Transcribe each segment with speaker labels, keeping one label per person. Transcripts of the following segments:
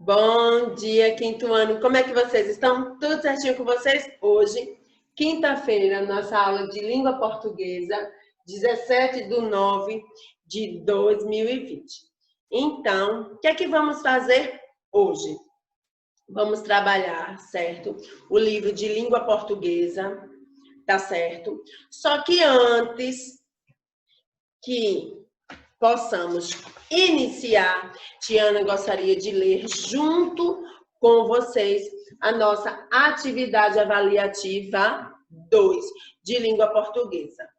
Speaker 1: Bom dia, quinto ano. Como é que vocês estão? Tudo certinho com vocês? Hoje, quinta-feira, nossa aula de língua portuguesa, 17/9/2020. Então, o que é que vamos fazer hoje? Vamos trabalhar, certo? O livro de língua portuguesa, tá certo? Só que antes que possamos iniciar, Tiana gostaria de ler junto com vocês a nossa atividade avaliativa 2 de língua portuguesa.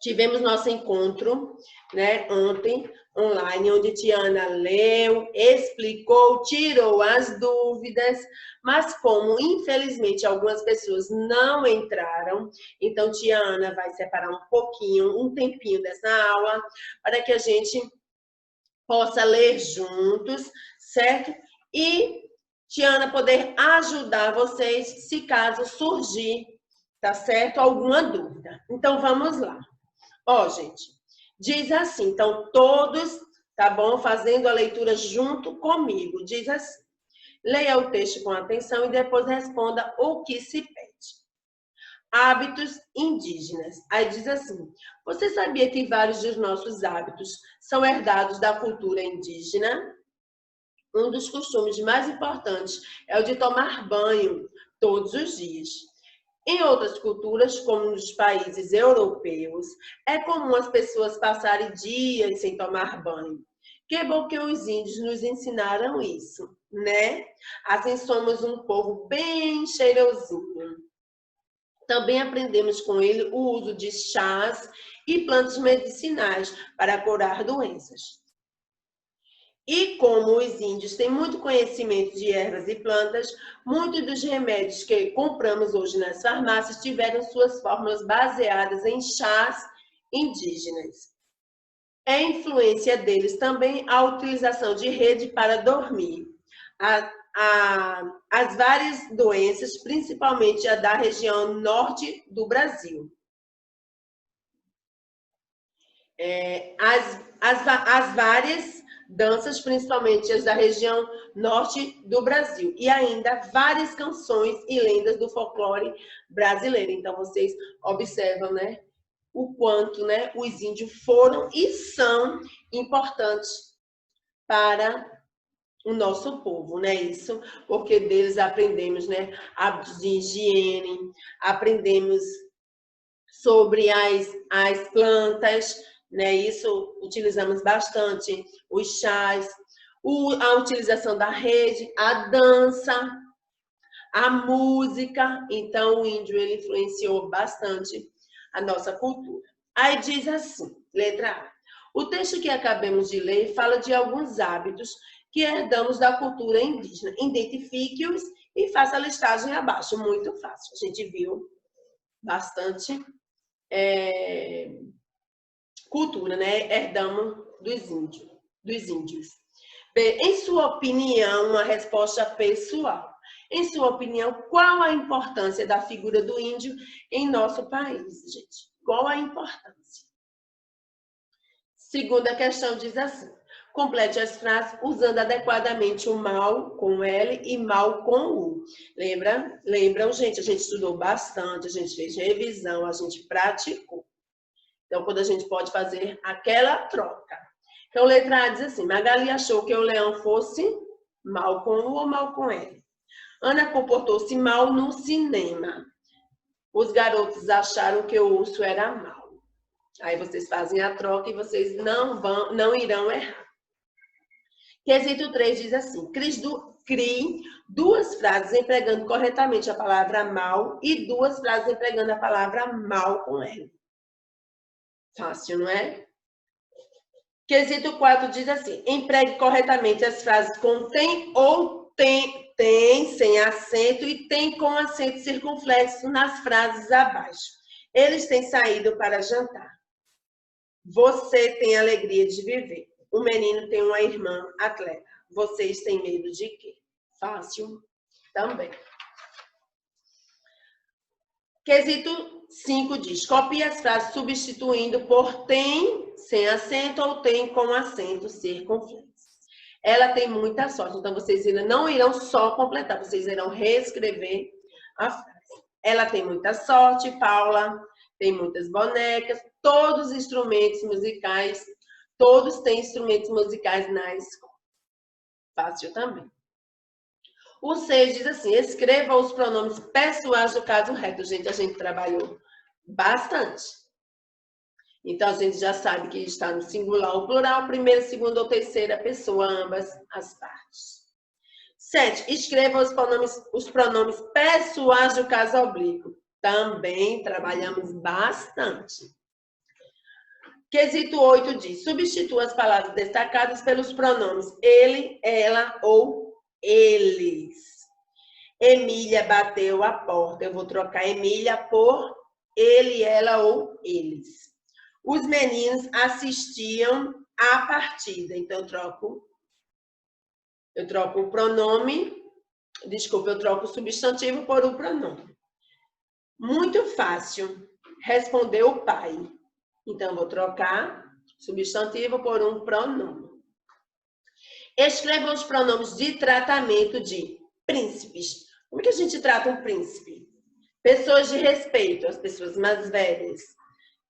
Speaker 1: Tivemos nosso encontro, né, ontem, online, onde Tiana leu, explicou, tirou as dúvidas, mas como, infelizmente, algumas pessoas não entraram, então Tiana vai separar um tempinho dessa aula, para que a gente possa ler juntos, certo? E Tiana poder ajudar vocês, se caso surgir, tá certo? Alguma dúvida. Então, vamos lá. Ó, gente, diz assim, então todos, tá bom? Fazendo a leitura junto comigo. Diz assim: leia o texto com atenção e depois responda o que se pede. Hábitos indígenas. Aí diz assim: você sabia que vários dos nossos hábitos são herdados da cultura indígena? Um dos costumes mais importantes é o de tomar banho todos os dias. Em outras culturas, como nos países europeus, é comum as pessoas passarem dias sem tomar banho. Que bom que os índios nos ensinaram isso, né? Assim somos um povo bem cheirosinho. Também aprendemos com ele o uso de chás e plantas medicinais para curar doenças. E como os índios têm muito conhecimento de ervas e plantas, muitos dos remédios que compramos hoje nas farmácias tiveram suas fórmulas baseadas em chás indígenas. É influência deles também a utilização de rede para dormir. As várias doenças, principalmente a da região norte do Brasil. As várias danças, principalmente as da região norte do Brasil. E ainda várias canções e lendas do folclore brasileiro. Então, vocês observam, né, o quanto, né, os índios foram e são importantes para o nosso povo, né? Isso porque deles aprendemos, né, hábitos de higiene, aprendemos sobre as plantas, né? Isso utilizamos bastante, os chás, a utilização da rede, a dança, a música. Então, o índio ele influenciou bastante a nossa cultura. Aí diz assim, letra A. O texto que acabamos de ler fala de alguns hábitos que herdamos da cultura indígena. Identifique-os e faça a listagem abaixo. Muito fácil. A gente viu bastante cultura, né? Herdamos dos índios. Bem, em sua opinião, uma resposta pessoal. Em sua opinião, qual a importância da figura do índio em nosso país, gente? Qual a importância? Segunda questão diz assim: complete as frases usando adequadamente o mal com L e mal com U. Lembram, gente? A gente estudou bastante, a gente fez revisão, a gente praticou. Então, quando a gente pode fazer aquela troca. Então, letra A diz assim: Magali achou que o leão fosse mal com U ou mal com L. Ana comportou-se mal no cinema. Os garotos acharam que o urso era mau. Aí vocês fazem a troca e vocês não irão errar. Quesito 3 diz assim: crie duas frases empregando corretamente a palavra mal e duas frases empregando a palavra mal com L. Fácil, não é? Quesito 4 diz assim: empregue corretamente as frases com tem ou tem sem acento e tem com acento circunflexo nas frases abaixo. Eles têm saído para jantar. Você tem alegria de viver. O menino tem uma irmã atleta. Vocês têm medo de quê? Fácil também. Quesito 5 diz: copie as frases substituindo por tem sem acento ou tem com acento circunflexo. Ela tem muita sorte. Então, vocês não irão só completar, vocês irão reescrever a frase. Ela tem muita sorte, Paula. Tem muitas bonecas. Todos os instrumentos musicais. Todos têm instrumentos musicais na escola. Fácil também. O 6 diz assim, escreva os pronomes pessoais do caso reto. Gente, a gente trabalhou bastante. Então, a gente já sabe que está no singular ou plural, primeira, segunda ou terceira pessoa, ambas as partes. 7, escreva os pronomes pessoais do caso oblíquo. Também trabalhamos bastante. Quesito 8 diz, substitua as palavras destacadas pelos pronomes ele, ela ou eles. Emília bateu a porta. Eu vou trocar Emília por ele, ela ou eles. Os meninos assistiam à partida. Então, eu troco o pronome, desculpa, eu troco o substantivo por o pronome. Muito fácil, respondeu o pai. Então, eu vou trocar substantivo por um pronome. Escreva os pronomes de tratamento de príncipes. Como que a gente trata um príncipe? Pessoas de respeito, as pessoas mais velhas.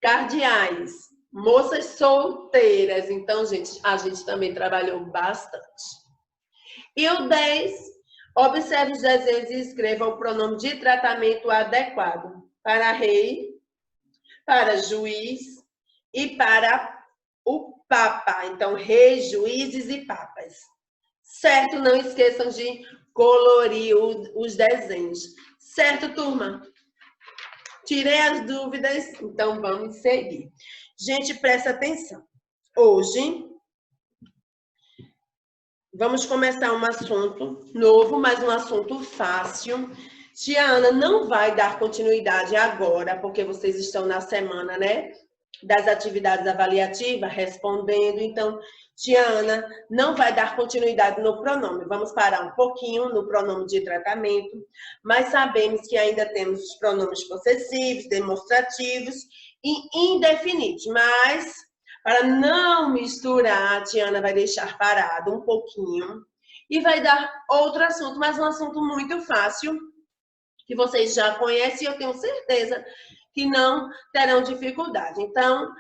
Speaker 1: Cardeais, moças solteiras. Então, gente, a gente também trabalhou bastante. E o 10, observe os desenhos e escreva o pronome de tratamento adequado para rei, para juiz e para o papa. Então, reis, juízes e papas. Certo? Não esqueçam de colorir os desenhos. Certo, turma? Tirei as dúvidas, então vamos seguir. Gente, presta atenção. Hoje, vamos começar um assunto novo, mas um assunto fácil. Tia Ana não vai dar continuidade agora, porque vocês estão na semana, né? Das atividades avaliativas, respondendo. Então, tia Ana não vai dar continuidade no pronome. Vamos parar um pouquinho no pronome de tratamento, mas sabemos que ainda temos os pronomes possessivos, demonstrativos e indefinidos. Mas, para não misturar, a tia Ana vai deixar parado um pouquinho e vai dar outro assunto, mas um assunto muito fácil, que vocês já conhecem e eu tenho certeza que não terão dificuldade. Então,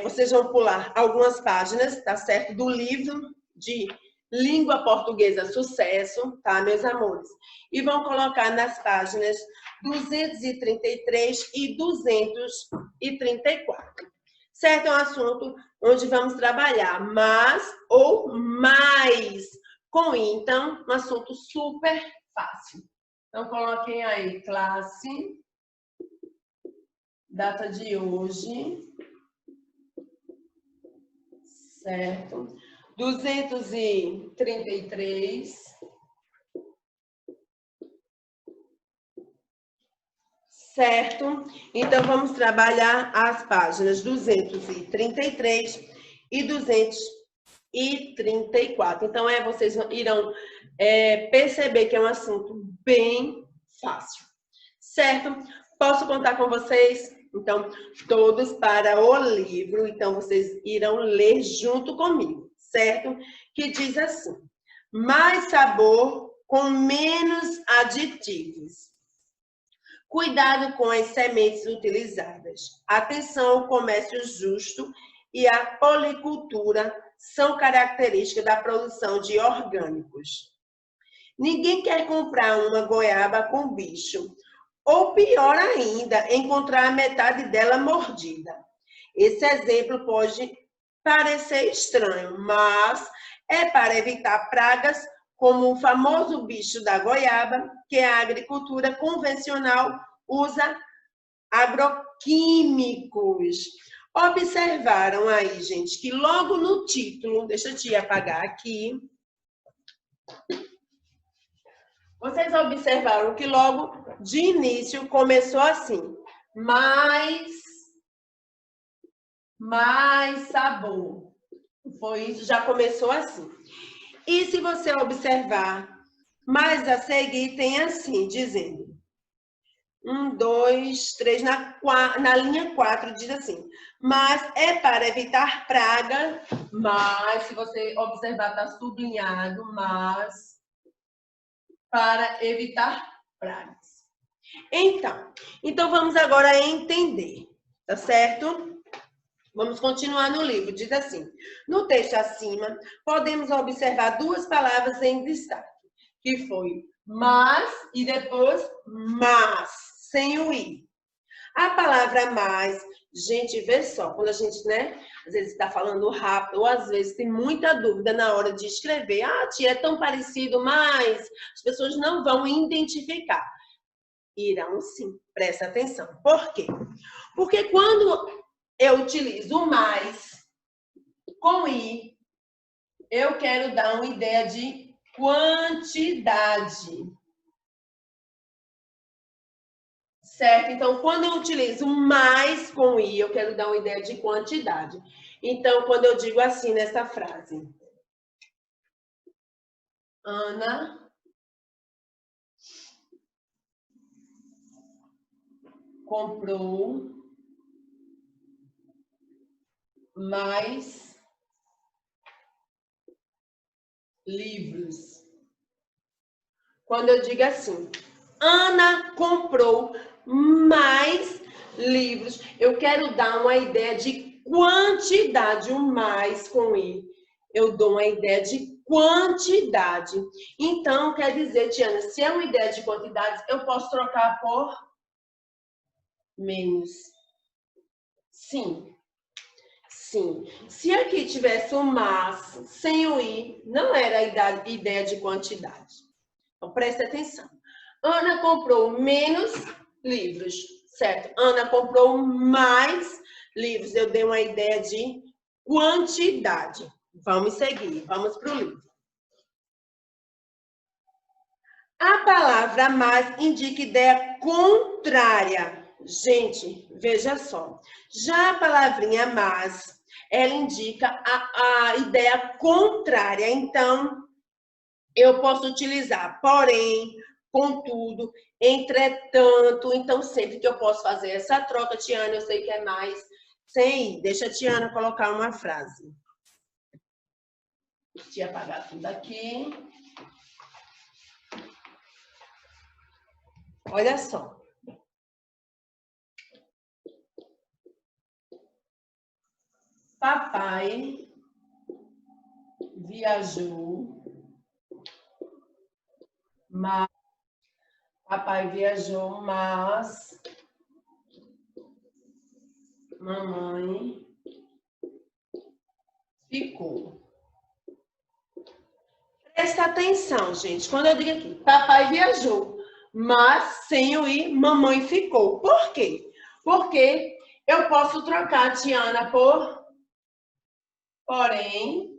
Speaker 1: vocês vão pular algumas páginas, tá certo? Do livro de Língua Portuguesa Sucesso, tá, meus amores? E vão colocar nas páginas 233 e 234. Certo? É um assunto onde vamos trabalhar mas ou mais com i. Então, um assunto super fácil. Então, coloquem aí, classe, data de hoje, certo? 233, certo? Então, vamos trabalhar as páginas 233 e 234. Então, vocês irão perceber que é um assunto bem fácil, certo? Posso contar com vocês? Então, todos para o livro. Então, vocês irão ler junto comigo, certo? Que diz assim, mais sabor com menos aditivos. Cuidado com as sementes utilizadas. Atenção ao comércio justo e a policultura são características da produção de orgânicos. Ninguém quer comprar uma goiaba com bicho. Ou pior ainda, encontrar a metade dela mordida. Esse exemplo pode parecer estranho, mas é para evitar pragas como o famoso bicho da goiaba, que a agricultura convencional usa agroquímicos. Observaram aí, gente, que logo no título, deixa eu te apagar aqui. Vocês observaram que logo de início começou assim, mais sabor. Foi isso, já começou assim. E se você observar, mais a seguir tem assim, dizendo, 1, 2, 3, na linha 4 diz assim, mas é para evitar praga, mas, se você observar, está sublinhado, mas para evitar pragas. Então vamos agora entender, tá certo? Vamos continuar no livro, diz assim, no texto acima, podemos observar duas palavras em destaque, que foi mas e depois mas, sem o i. A palavra mais, gente, vê só, quando a gente, né, às vezes está falando rápido, ou às vezes tem muita dúvida na hora de escrever, ah, tia, é tão parecido, mas as pessoas não vão identificar. Irão sim, presta atenção. Por quê? Porque quando eu utilizo o mais com i, eu quero dar uma ideia de quantidade. Certo? Então, quando eu utilizo mais com i, eu quero dar uma ideia de quantidade. Então, quando eu digo assim nessa frase, Ana comprou mais livros. Quando eu digo assim, Ana comprou mais livros, eu quero dar uma ideia de quantidade, o mais com i. Eu dou uma ideia de quantidade. Então, quer dizer, Tiana, se é uma ideia de quantidade, eu posso trocar por menos. Sim. Sim. Se aqui tivesse o mas sem o i, não era a ideia de quantidade. Então, preste atenção. Ana comprou menos livros, certo? Ana comprou mais livros. Eu dei uma ideia de quantidade. Vamos seguir, vamos para o livro. A palavra mais indica ideia contrária. Gente, veja só. Já a palavrinha mas, ela indica a ideia contrária. Então, eu posso utilizar porém, contudo, entretanto. Então, sempre que eu posso fazer essa troca, Tiana, eu sei que é mais sem ir. Deixa a Tiana colocar uma frase. Deixa eu apagar tudo aqui. Olha só. Papai viajou, mas mamãe ficou. Presta atenção, gente. Quando eu digo aqui, papai viajou, mas sem o i, mamãe ficou. Por quê? Porque eu posso trocar Tiana por porém.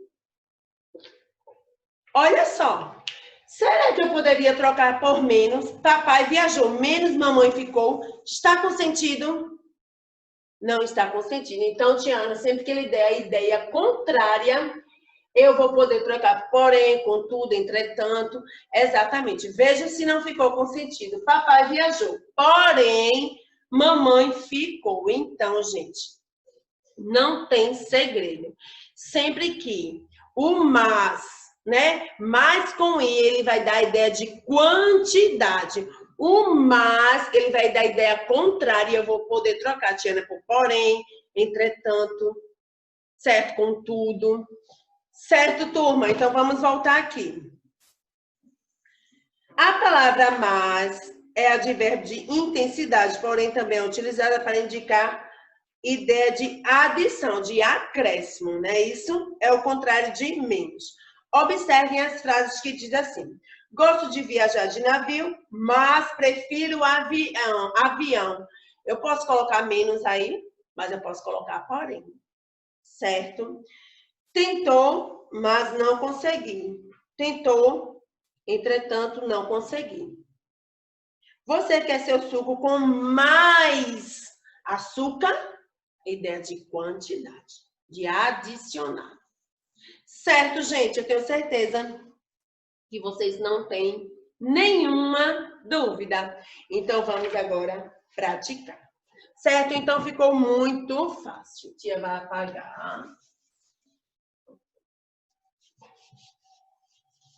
Speaker 1: Olha só. Será que eu poderia trocar por menos? Papai viajou, menos mamãe ficou. Está com sentido? Não está com sentido. Então, Tiana, sempre que ele der a ideia contrária, eu vou poder trocar porém, contudo, entretanto. Exatamente. Veja se não ficou com sentido. Papai viajou, porém, mamãe ficou. Então, gente, não tem segredo. Sempre que o mas, né? Mas com i, ele vai dar a ideia de quantidade. O mas, ele vai dar a ideia contrária. Eu vou poder trocar, Tiana, por porém, entretanto, certo? Contudo. Certo, turma? Então, vamos voltar aqui. A palavra mas é advérbio de intensidade, porém também é utilizada para indicar ideia de adição, de acréscimo, né? Isso é o contrário de menos. Observem as frases que dizem assim. Gosto de viajar de navio, mas prefiro avião. Eu posso colocar menos aí, mas eu posso colocar porém. Certo? Tentou, mas não consegui. Tentou, entretanto, não consegui. Você quer seu suco com mais açúcar? Ideia de quantidade, de adicionar. Certo, gente? Eu tenho certeza que vocês não têm nenhuma dúvida? Então, vamos agora praticar. Certo? Então, ficou muito fácil. Tia vai apagar.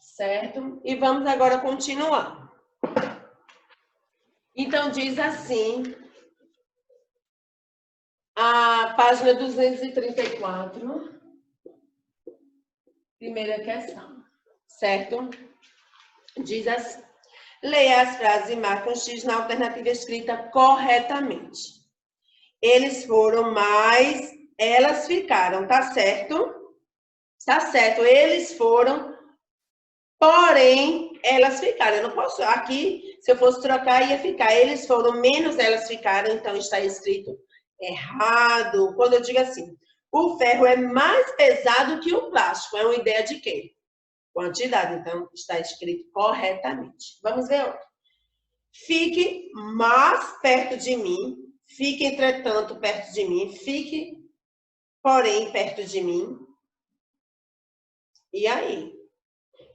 Speaker 1: Certo? E vamos agora continuar. Então, diz assim, a página 234, primeira questão, certo? Diz assim, leia as frases e marque um X na alternativa escrita corretamente. Eles foram, mas elas ficaram, tá certo? Tá certo, eles foram, porém, elas ficaram. Eu não posso, aqui, se eu fosse trocar, ia ficar. Eles foram, menos elas ficaram, então está escrito errado. Quando eu digo assim, o ferro é mais pesado que o plástico, é uma ideia de quê? Quantidade, então está escrito corretamente. Vamos ver outro. Fique mais perto de mim, fique, entretanto, perto de mim, fique, porém, perto de mim. E aí?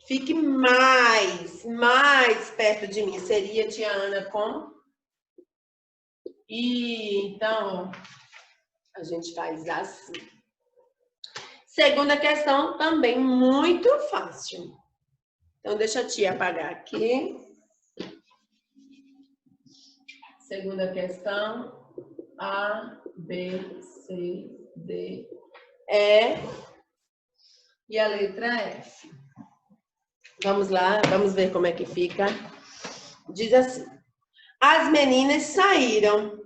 Speaker 1: Fique mais perto de mim. Seria, tia Ana, com? E então, a gente faz assim. Segunda questão, também muito fácil. Então, deixa a tia apagar aqui. Segunda questão, A, B, C, D, E e a letra F. Vamos lá, vamos ver como é que fica. Diz assim, as meninas saíram,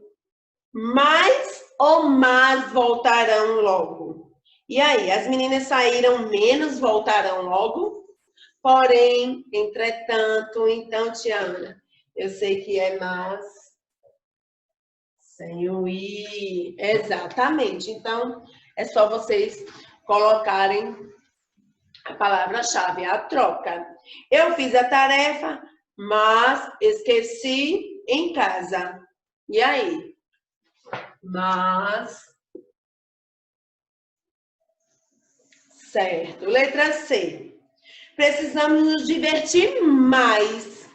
Speaker 1: mais ou mais voltarão logo. E aí, as meninas saíram menos, voltarão logo? Porém, entretanto, então, tia Ana, eu sei que é mais sem o i. Exatamente. Então, é só vocês colocarem a palavra-chave, a troca. Eu fiz a tarefa, mas esqueci em casa. E aí? Mas. Certo. Letra C. Precisamos nos divertir mais.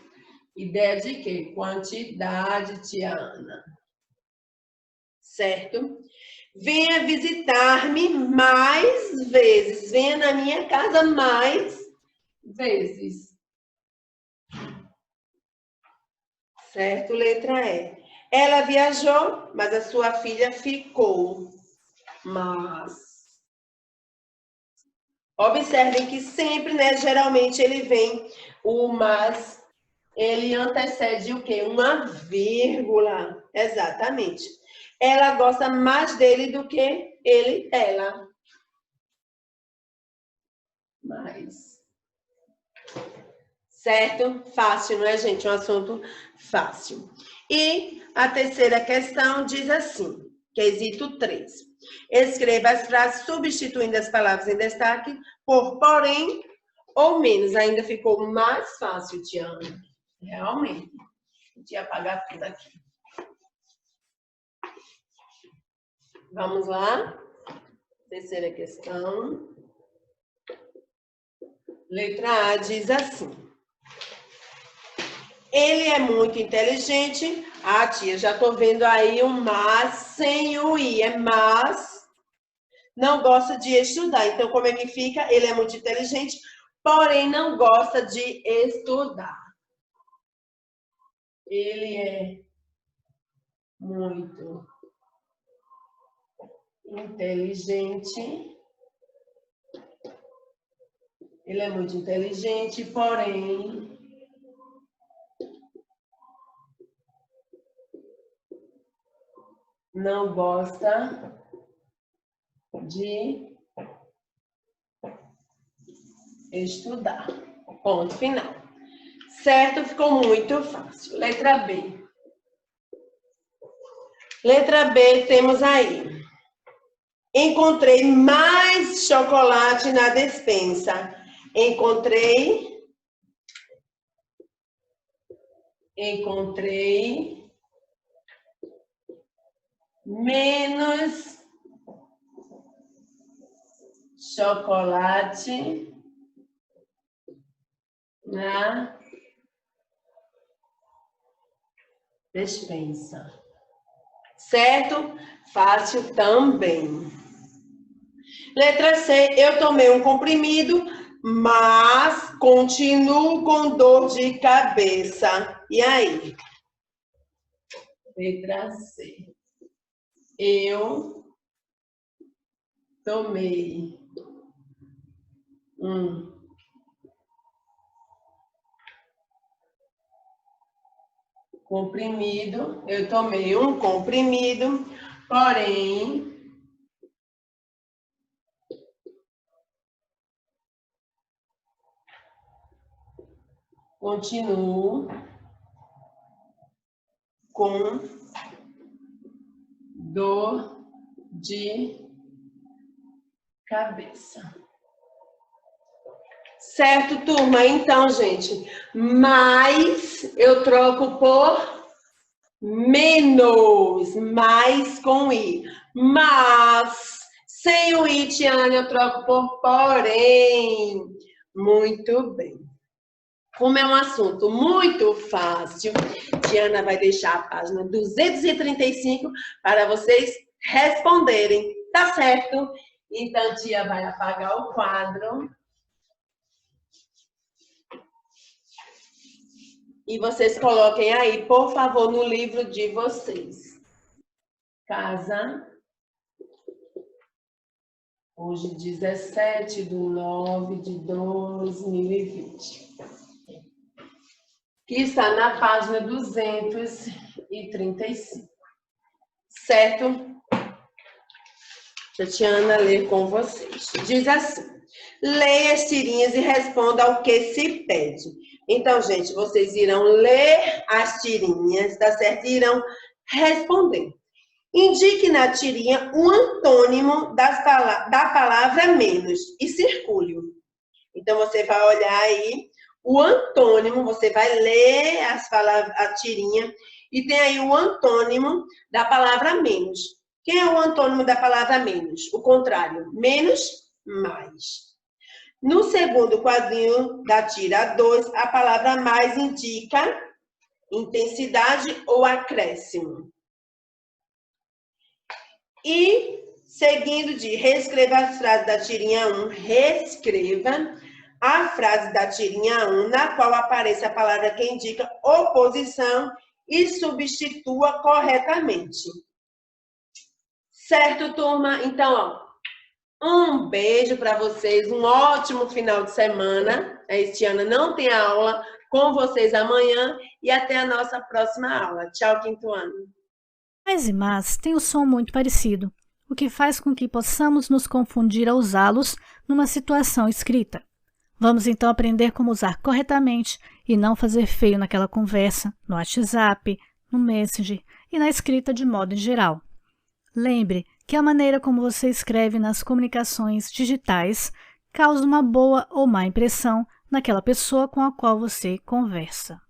Speaker 1: Ideia de quê? Quantidade, tia Ana. Certo? Venha visitar-me mais vezes. Venha na minha casa mais vezes. Certo? Letra E. Ela viajou, mas a sua filha ficou. Mas. Observem que sempre, né, geralmente ele vem o mas, ele antecede o quê? Uma vírgula. Exatamente. Ela gosta mais dele do que ele, ela. Mais. Certo? Fácil, não é, gente? Um assunto fácil. E a terceira questão diz assim, quesito 3. Escreva as frases substituindo as palavras em destaque por porém ou menos. Ainda ficou mais fácil, Tiana. Realmente. Deixa eu apagar tudo aqui. Vamos lá? Terceira questão. Letra A diz assim. Ele é muito inteligente. Ah, tia, já tô vendo aí o mas sem o i. É mas não gosta de estudar. Então, como é que fica? Ele é muito inteligente, porém não gosta de estudar. Ele é muito inteligente. Ele é muito inteligente, porém não gosta de estudar. Ponto final. Certo? Ficou muito fácil. Letra B. Letra B temos aí. Encontrei mais chocolate na despensa. Encontrei menos chocolate na Despensa. Certo? Fácil também. Letra C, eu tomei um comprimido, mas continuo com dor de cabeça. E aí? Letra C. Eu tomei um comprimido, porém continuo com dor de cabeça. Certo, turma? Então, gente, mais eu troco por menos, mais com i. Mas, sem o i, Tiana, eu troco por porém. Muito bem. Como é um assunto muito fácil, Tiana vai deixar a página 235 para vocês responderem. Tá certo? Então, tia vai apagar o quadro. E vocês coloquem aí, por favor, no livro de vocês. Casa. Hoje, 17/9/2020. Que está na página 235. Certo? Tatiana lê com vocês. Diz assim: leia as tirinhas e responda ao que se pede. Então, gente, vocês irão ler as tirinhas, tá certo? E irão responder. Indique na tirinha o antônimo da palavra menos e circule. Então, você vai olhar aí o antônimo, você vai ler a tirinha e tem aí o antônimo da palavra menos. Quem é o antônimo da palavra menos? O contrário, menos, mais. No segundo quadrinho da tira 2, a palavra mais indica intensidade ou acréscimo. E, seguindo de reescreva as frases da tirinha 1, reescreva a frase da tirinha 1, na qual aparece a palavra que indica oposição e substitua corretamente. Certo, turma? Então, ó, um beijo para vocês, um ótimo final de semana. A Estiana não tem aula, com vocês amanhã e até a nossa próxima aula. Tchau, quinto ano.
Speaker 2: Mais e mas têm o som muito parecido, o que faz com que possamos nos confundir ao usá-los numa situação escrita. Vamos então aprender como usar corretamente e não fazer feio naquela conversa, no WhatsApp, no Messenger e na escrita de modo em geral. Lembre que a maneira como você escreve nas comunicações digitais causa uma boa ou má impressão naquela pessoa com a qual você conversa.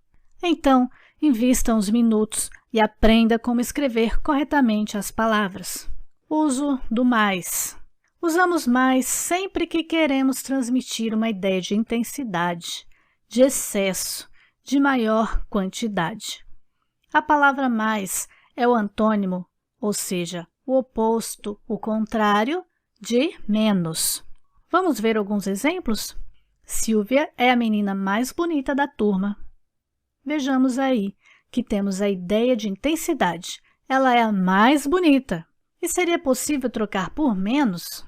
Speaker 2: Então, invista uns minutos e aprenda como escrever corretamente as palavras. Uso do mais. Usamos mais sempre que queremos transmitir uma ideia de intensidade, de excesso, de maior quantidade. A palavra mais é o antônimo, ou seja, o oposto, o contrário, de menos. Vamos ver alguns exemplos? Silvia é a menina mais bonita da turma. Vejamos aí que temos a ideia de intensidade. Ela é a mais bonita. E seria possível trocar por menos?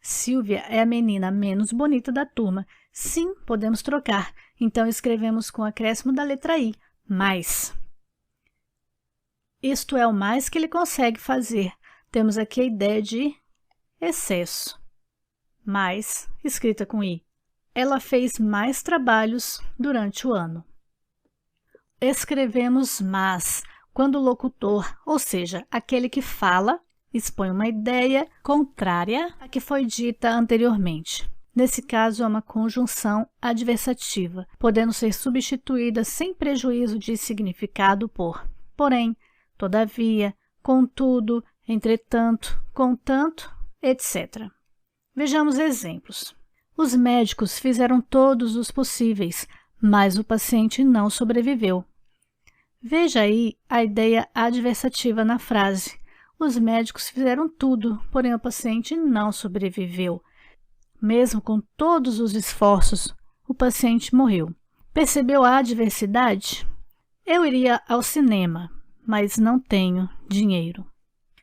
Speaker 2: Silvia é a menina menos bonita da turma. Sim, podemos trocar. Então, escrevemos com o acréscimo da letra I, mais. Isto é o mais que ele consegue fazer. Temos aqui a ideia de excesso. Mais, escrita com I. Ela fez mais trabalhos durante o ano. Escrevemos mas, quando o locutor, ou seja, aquele que fala, expõe uma ideia contrária à que foi dita anteriormente. Nesse caso, é uma conjunção adversativa, podendo ser substituída sem prejuízo de significado por porém, todavia, contudo, entretanto, contanto, etc. Vejamos exemplos. Os médicos fizeram todos os possíveis, mas o paciente não sobreviveu. Veja aí a ideia adversativa na frase. Os médicos fizeram tudo, porém o paciente não sobreviveu. Mesmo com todos os esforços, o paciente morreu. Percebeu a adversidade? Eu iria ao cinema, mas não tenho dinheiro.